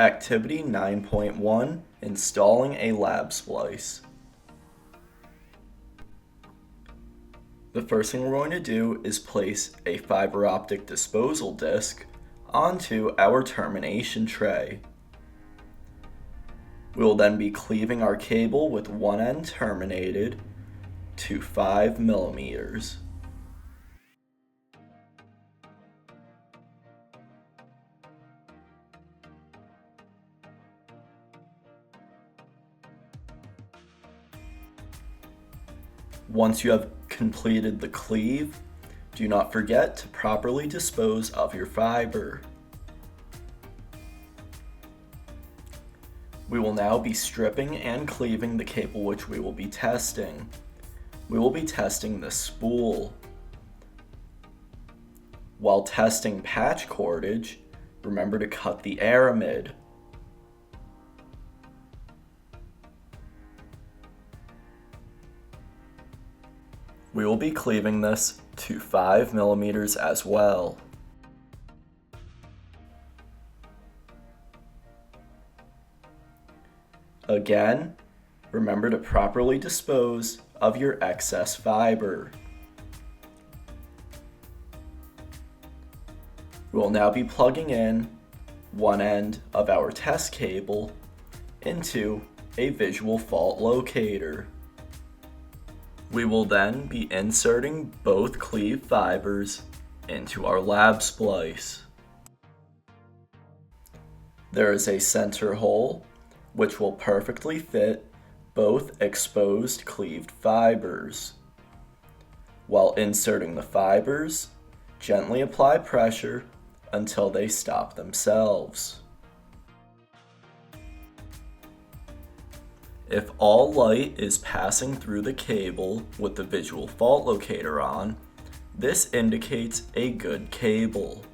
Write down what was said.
Activity 9.1, Installing a lab splice. The first thing we're going to do is place a fiber optic disposal disc onto our termination tray. We will then be cleaving our cable with one end terminated to 5 millimeters. Once you have completed the cleave, do not forget to properly dispose of your fiber. We will now be stripping and cleaving the cable which we will be testing. We will be testing the spool. While testing patch cordage, remember to cut the aramid. We will be cleaving this to 5 millimeters as well. Again, remember to properly dispose of your excess fiber. We will now be plugging in one end of our test cable into a visual fault locator. We will then be inserting both cleave fibers into our lab splice. There is a center hole which will perfectly fit both exposed cleaved fibers. While inserting the fibers, gently apply pressure until they stop themselves. If all light is passing through the cable with the visual fault locator on, this indicates a good cable.